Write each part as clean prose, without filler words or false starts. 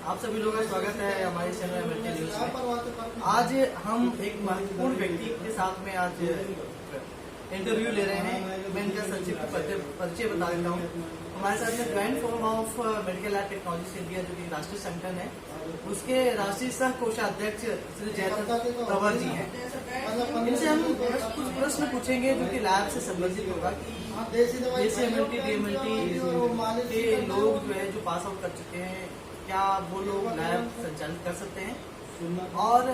आप सभी लोगों का स्वागत है हमारे चैनल एमएलटी न्यूज में। आज हम एक महत्वपूर्ण व्यक्ति के साथ में आज इंटरव्यू ले रहे हैं। मैं इनका संक्षिप्त परिचय बता देता हूँ। हमारे साथ में joint forum of medical lab technology India जो कि राष्ट्रीय संगठन है, उसके राष्ट्रीय सह कोषाध्यक्ष श्री जयदत्त प्रवर जी हैं। इनसे हम कुछ प्रश्न पूछेंगे जो कि लैब से संबंधित होगा कि एमएलटी डीएमएलटी के लोग जो है जो पास आउट कर चुके हैं, क्या वो लोग लैब संचालित कर सकते हैं। और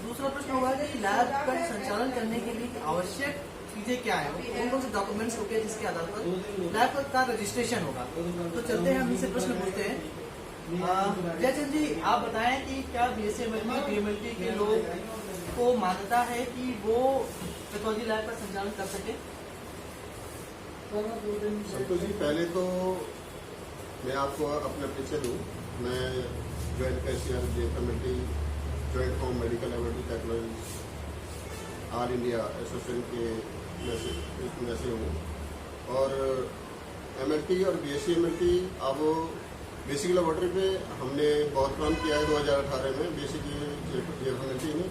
दूसरा प्रश्न होगा कि लैब का संचालन करने के लिए आवश्यक चीजें क्या है, कौन कौन से डॉक्यूमेंट्स होंगे जिसके आधार पर लैब का रजिस्ट्रेशन होगा। तो चलते हैं, हम इनसे प्रश्न पूछते हैं। जयचंद जी, आप बताएं कि क्या बीएसएमएलटी डीएमएलटी के लोग को मान्यता है कि वो पैथोलॉजी लैब का संचालन कर सके। संतोष जी, पहले तो मैं आपको अपना परिचय दूं। मैं joint cashier JMLT joint form medical laboratory technology all India association के में से हूँ। और एमएलटी और बीएससी-एमएलटी अब बेसिक लेबोरेटरी पे हमने बहुत काम किया है 2018 में बेसिक जेएमएलटी में।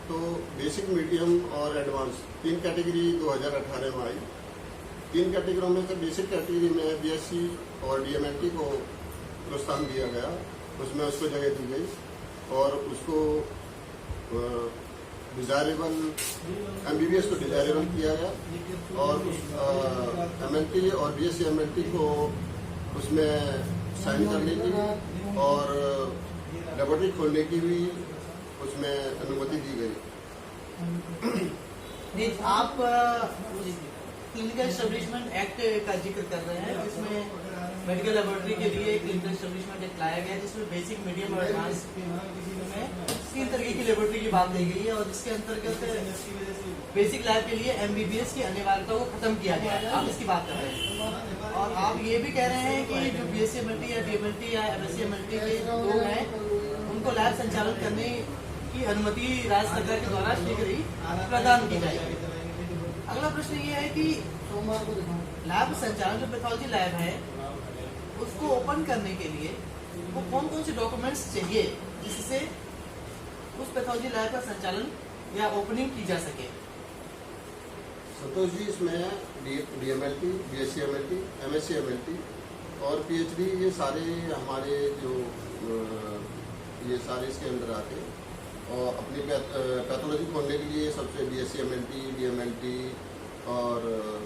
तो बेसिक, मीडियम और एडवांस 3 कैटेगरी 2018 में आई। 3 कैटेगरियों में से बेसिक कैटेगरी में बीएससी और डीएमएलटी को प्रोत्साहन दिया गया, उसमें उसको जगह दी गई और उसको डिजायरेबल एमबीबीएस को डिजायरेबल किया गया और एमएलटी और बीएससी एमएलटी को उसमें साइन करने की और लेबोरेटरी खोलने की भी उसमें अनुमति दी गई। आप क्लिनिकल एस्टेब्लिशमेंट एक्ट का जिक्र कर रहे हैं, जिसमें मेडिकल लेबोरेटरी के लिए क्लिनिकल एस्टेब्लिशमेंट एक्ट लाया गया है, जिसमें बेसिक, मीडियम और एडवांस में 3 तरह की लेबोरेटरी की बात कही गई है। और जिसके अंतर्गत बेसिक लैब के लिए एमबीबीएस की अनिवार्यता को खत्म किया गया है। आप इसकी बात कर रहे हैं और आप ये भी कह रहे हैं कि जो बीएससी-एमएलटी या डीएमएलटी या एमएससी-एमएलटी के लोग हैं, उनको लैब संचालन करने की अनुमति राज्य सरकार के द्वारा शीघ्र ही प्रदान की जाएगी। अगला प्रश्न ये है कि लैब संचालन जो पैथोलॉजी लैब है उसको ओपन करने के लिए वो कौन कौन से डॉक्यूमेंट्स चाहिए जिससे उस पैथोलॉजी लैब का संचालन या ओपनिंग की जा सके। संतोष जी, इसमें डीएमएलटी, बीएससी-एमएलटी, एमएससी-एमएलटी और पीएचडी ये सारे हमारे जो ये सारे इसके अंदर आते हैं। और अपनी पैथोलॉजी खोलने के लिए सबसे बीएससी-एमएलटी, डीएमएलटी और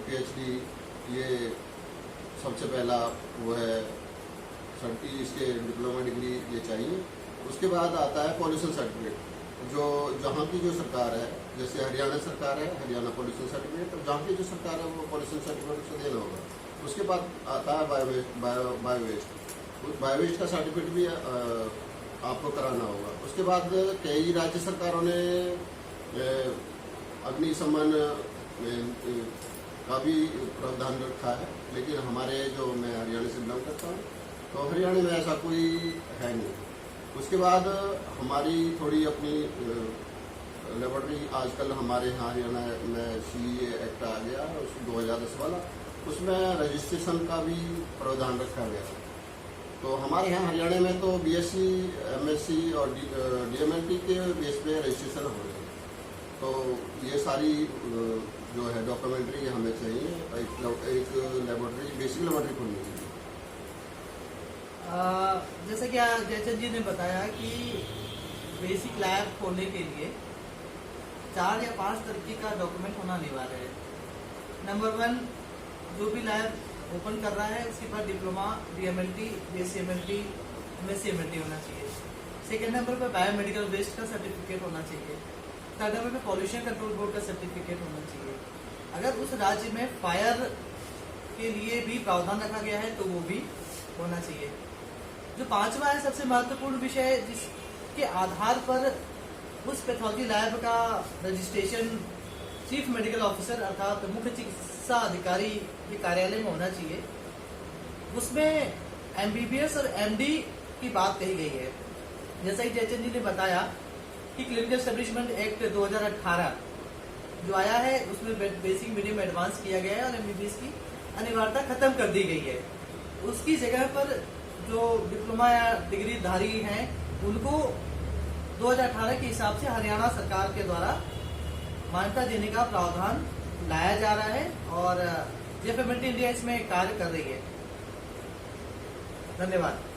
पीएचडी ये सबसे पहला वो है इसके डिप्लोमा डिग्री ये चाहिए। उसके बाद आता है पॉल्यूशन सर्टिफिकेट, जो जहाँ की जो सरकार है, जैसे हरियाणा सरकार है, हरियाणा पॉल्यूशन सर्टिफिकेट, और जहाँ की जो सरकार है वो पॉल्यूशन सर्टिफिकेट उसको देना होगा। उसके बाद आता है बायोवेस्ट का सर्टिफिकेट भी आपको कराना होगा। उसके बाद कई राज्य सरकारों ने अग्निशमन का भी प्रावधान रखा है, लेकिन हमारे जो मैं हरियाणा से बिलोंग करता हूँ तो हरियाणा में ऐसा कोई है नहीं। उसके बाद हमारी थोड़ी अपनी लेबोरेटरी आजकल हमारे यहाँ हरियाणा में सीए एक्ट आ गया 2010 वाला, उसमें रजिस्ट्रेशन का भी प्रावधान रखा गया है। तो हमारे यहाँ हरियाणा में तो बीएससी, एमएससी और डीएमएलटी के बेस पे रजिस्ट्रेशन हो रहे हैं। तो ये सारी जो है डॉक्यूमेंट्री हमें चाहिए एक लेबोरेटरी, बेसिक लेबोरेटरी खोलने के लिए। जैसे कि जयचंद जी ने बताया कि बेसिक लैब खोलने के लिए 4 या 5 तरीके का डॉक्यूमेंट होना अनिवार्य है। नंबर 1, जो भी लैब ओपन कर रहा है उसके पास डिप्लोमा, डीएमएलटी, बीएससी-एमएलटी, एमएससी-एमएलटी होना चाहिए। सेकेंड नंबर पर बायोमेडिकल वेस्ट का सर्टिफिकेट होना चाहिए। थर्ड नंबर पे पॉल्यूशन कंट्रोल बोर्ड का सर्टिफिकेट होना चाहिए। अगर उस राज्य में फायर के लिए भी प्रावधान रखा गया है तो वो भी होना चाहिए। जो 5वां है सबसे महत्वपूर्ण विषय, जिसके आधार पर उस पैथोलॉजी लैब का रजिस्ट्रेशन चीफ मेडिकल ऑफिसर अर्थात मुख्य चिकित्सा अधिकारी के कार्यालय में होना चाहिए। उसमें एमबीबीएस और एमडी की बात कही गई है। जैसा कि जयचंद जी ने बताया कि क्लिनिकल एस्टेब्लिशमेंट एक्ट 2018 जो आया है उसमें बेसिक, मीडियम, एडवांस किया गया है और एमबीबीएस की अनिवार्यता खत्म कर दी गई है। उसकी जगह पर जो डिप्लोमा या डिग्री धारी हैं उनको 2018 के हिसाब से हरियाणा सरकार के द्वारा मान्यता देने का प्रावधान लाया जा रहा है और जेएफएमएलटी इंडिया इसमें कार्य कर रही है। धन्यवाद।